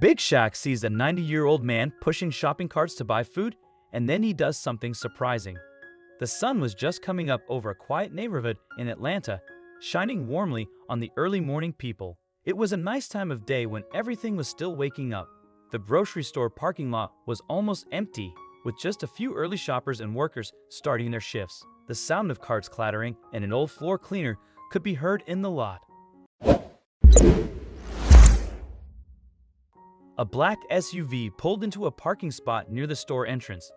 Big Shaq sees a 90-year-old man pushing shopping carts to buy food, and then he does something surprising. The sun was just coming up over a quiet neighborhood in Atlanta, shining warmly on the early morning people. It was a nice time of day when everything was still waking up. The grocery store parking lot was almost empty, with just a few early shoppers and workers starting their shifts. The sound of carts clattering and an old floor cleaner could be heard in the lot. A black SUV pulled into a parking spot near the store entrance.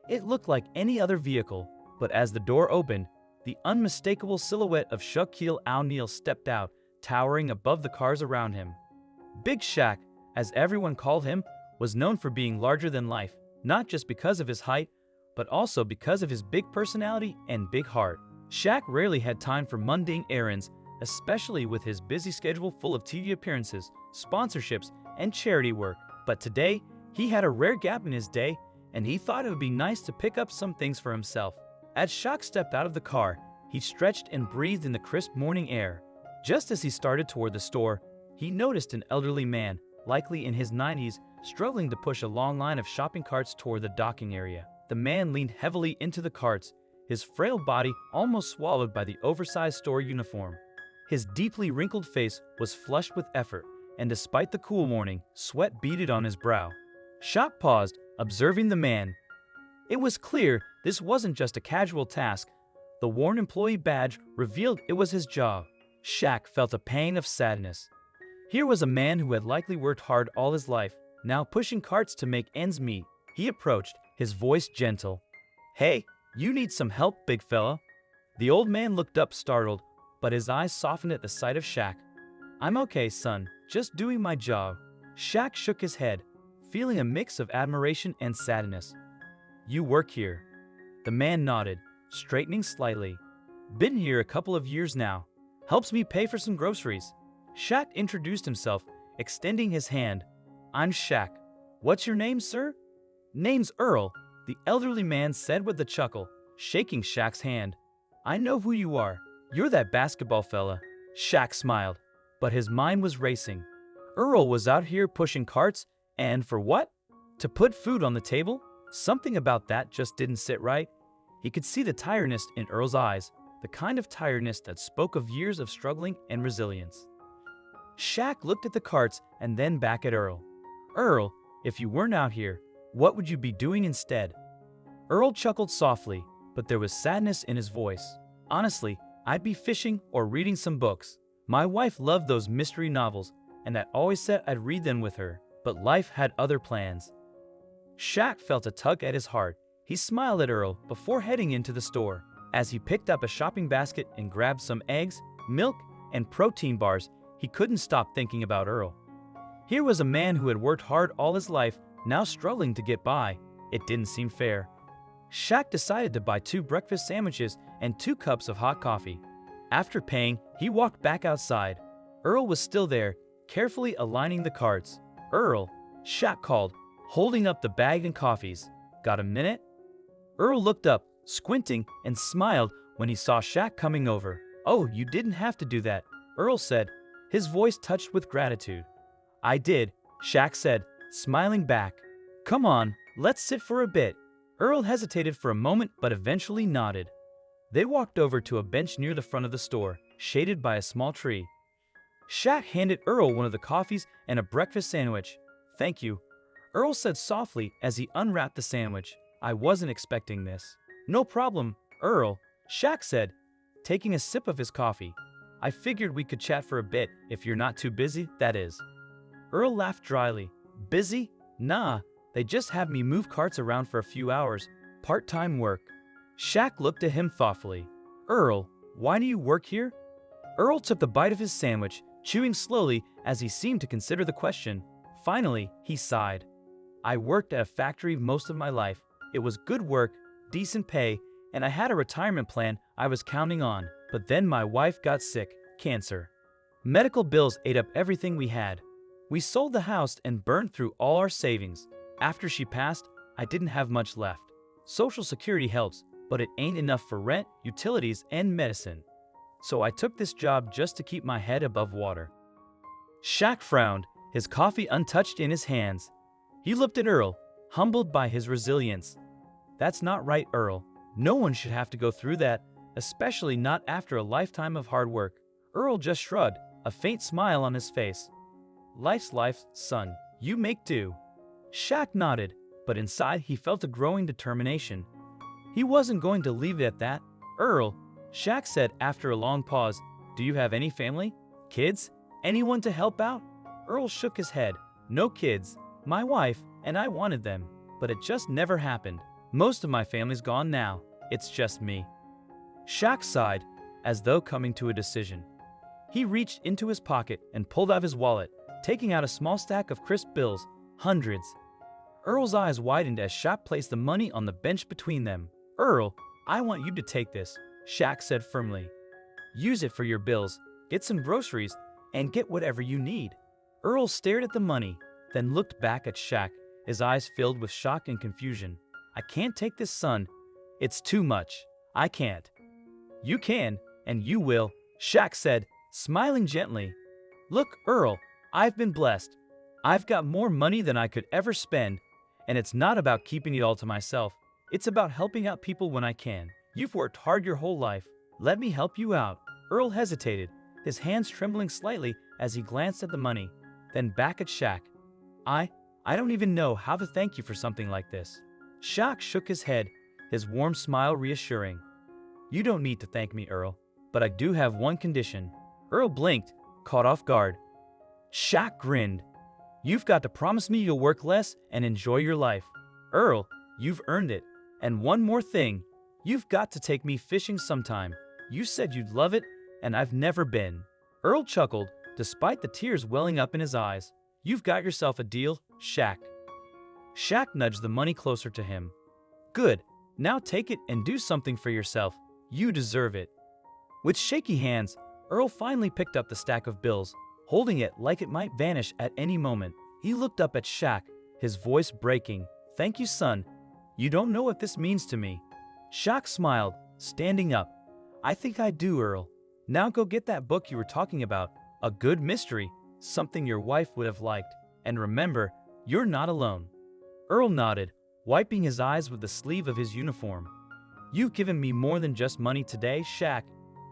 It looked like any other vehicle, but as the door opened, the unmistakable silhouette of Shaquille O'Neal stepped out, towering above the cars around him. Big Shaq, as everyone called him, was known for being larger than life, not just because of his height, but also because of his big personality and big heart. Shaq rarely had time for mundane errands, especially with his busy schedule full of TV appearances, sponsorships, and charity work. But today, he had a rare gap in his day, and he thought it would be nice to pick up some things for himself. As Shaq stepped out of the car, he stretched and breathed in the crisp morning air. Just as he started toward the store, he noticed an elderly man, likely in his 90s, struggling to push a long line of shopping carts toward the docking area. The man leaned heavily into the carts, his frail body almost swallowed by the oversized store uniform. His deeply wrinkled face was flushed with effort, and despite the cool morning, sweat beaded on his brow. Shaq paused, observing the man. It was clear this wasn't just a casual task. The worn employee badge revealed it was his job. Shaq felt a pang of sadness. Here was a man who had likely worked hard all his life, now pushing carts to make ends meet. He approached, his voice gentle. "Hey, you need some help, big fella?" The old man looked up startled, but his eyes softened at the sight of Shaq. "I'm okay, son, just doing my job." Shaq shook his head, feeling a mix of admiration and sadness. "You work here?" The man nodded, straightening slightly. "Been here a couple of years now. Helps me pay for some groceries." Shaq introduced himself, extending his hand. "I'm Shaq. What's your name, sir?" "Name's Earl," the elderly man said with a chuckle, shaking Shaq's hand. "I know who you are. You're that basketball fella." Shaq smiled, but his mind was racing. Earl was out here pushing carts, and for what? To put food on the table? Something about that just didn't sit right. He could see the tiredness in Earl's eyes, the kind of tiredness that spoke of years of struggling and resilience. Shaq looked at the carts and then back at Earl. "Earl, if you weren't out here, what would you be doing instead?" Earl chuckled softly, but there was sadness in his voice. "Honestly, I'd be fishing or reading some books. My wife loved those mystery novels, and I always said I'd read them with her, but life had other plans." Shaq felt a tug at his heart. He smiled at Earl before heading into the store. As he picked up a shopping basket and grabbed some eggs, milk, and protein bars, he couldn't stop thinking about Earl. Here was a man who had worked hard all his life, now struggling to get by. It didn't seem fair. Shaq decided to buy 2 breakfast sandwiches and 2 cups of hot coffee. After paying, he walked back outside. Earl was still there, carefully aligning the carts. "Earl," Shaq called, holding up the bag and coffees. "Got a minute?" Earl looked up, squinting, and smiled when he saw Shaq coming over. "Oh, you didn't have to do that," Earl said, his voice touched with gratitude. "I did," Shaq said, smiling back. "Come on, let's sit for a bit." Earl hesitated for a moment but eventually nodded. They walked over to a bench near the front of the store, shaded by a small tree. Shaq handed Earl one of the coffees and a breakfast sandwich. "Thank you," Earl said softly as he unwrapped the sandwich. "I wasn't expecting this." "No problem, Earl," Shaq said, taking a sip of his coffee. "I figured we could chat for a bit if you're not too busy, that is." Earl laughed dryly. "Busy? Nah, they just have me move carts around for a few hours. Part-time work." Shaq looked at him thoughtfully. "Earl, why do you work here?" Earl took the bite of his sandwich, chewing slowly as he seemed to consider the question. Finally, he sighed. "I worked at a factory most of my life. It was good work, decent pay, and I had a retirement plan I was counting on. But then my wife got sick, cancer. Medical bills ate up everything we had. We sold the house and burned through all our savings. After she passed, I didn't have much left. Social Security helps, but it ain't enough for rent, utilities, and medicine. So I took this job just to keep my head above water." Shaq frowned, his coffee untouched in his hands. He looked at Earl, humbled by his resilience. "That's not right, Earl. No one should have to go through that, especially not after a lifetime of hard work." Earl just shrugged, a faint smile on his face. "Life's life, son. You make do." Shaq nodded, but inside he felt a growing determination. He wasn't going to leave it at that. "Earl," Shaq said after a long pause, "do you have any family? Kids? Anyone to help out?" Earl shook his head. "No kids. My wife and I wanted them, but it just never happened. Most of my family's gone now. It's just me." Shaq sighed, as though coming to a decision. He reached into his pocket and pulled out his wallet, taking out a small stack of crisp bills, hundreds. Earl's eyes widened as Shaq placed the money on the bench between them. "Earl, I want you to take this," Shaq said firmly. "Use it for your bills, get some groceries, and get whatever you need." Earl stared at the money, then looked back at Shaq, his eyes filled with shock and confusion. "I can't take this, son. It's too much. I can't." "You can, and you will," Shaq said, smiling gently. "Look, Earl, I've been blessed. I've got more money than I could ever spend, and it's not about keeping it all to myself. It's about helping out people when I can. You've worked hard your whole life. Let me help you out." Earl hesitated, his hands trembling slightly as he glanced at the money, then back at Shaq. I don't even know how to thank you for something like this." Shaq shook his head, his warm smile reassuring. "You don't need to thank me, Earl, but I do have one condition." Earl blinked, caught off guard. Shaq grinned. "You've got to promise me you'll work less and enjoy your life." "Earl, you've earned it. And one more thing, you've got to take me fishing sometime. You said you'd love it, and I've never been." Earl chuckled, despite the tears welling up in his eyes. "You've got yourself a deal, Shaq." Shaq nudged the money closer to him. "Good. Now take it and do something for yourself. You deserve it." With shaky hands, Earl finally picked up the stack of bills, holding it like it might vanish at any moment. He looked up at Shaq, his voice breaking. "Thank you, son. You don't know what this means to me." Shaq smiled, standing up. "I think I do, Earl. Now go get that book you were talking about, a good mystery, something your wife would have liked. And remember, you're not alone." Earl nodded, wiping his eyes with the sleeve of his uniform. "You've given me more than just money today, Shaq.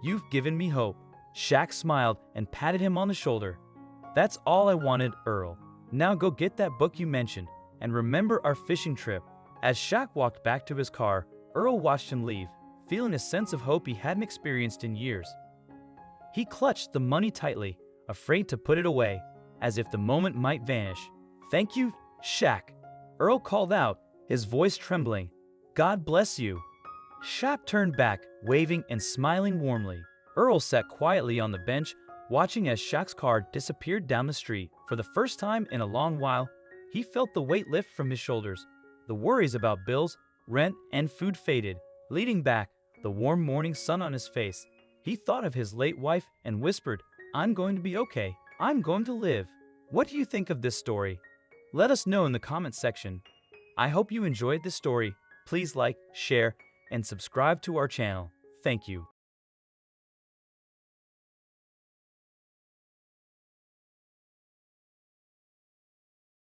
You've given me hope." Shaq smiled and patted him on the shoulder. "That's all I wanted, Earl. Now go get that book you mentioned, and remember our fishing trip." As Shaq walked back to his car, Earl watched him leave, feeling a sense of hope he hadn't experienced in years. He clutched the money tightly, afraid to put it away, as if the moment might vanish. "Thank you, Shaq," Earl called out, his voice trembling. "God bless you." Shaq turned back, waving and smiling warmly. Earl sat quietly on the bench, watching as Shaq's car disappeared down the street. For the first time in a long while, he felt the weight lift from his shoulders. The worries about bills, rent, and food faded, leading back, the warm morning sun on his face. He thought of his late wife and whispered, "I'm going to be okay. I'm going to live." What do you think of this story? Let us know in the comments section. I hope you enjoyed this story. Please like, share, and subscribe to our channel. Thank you.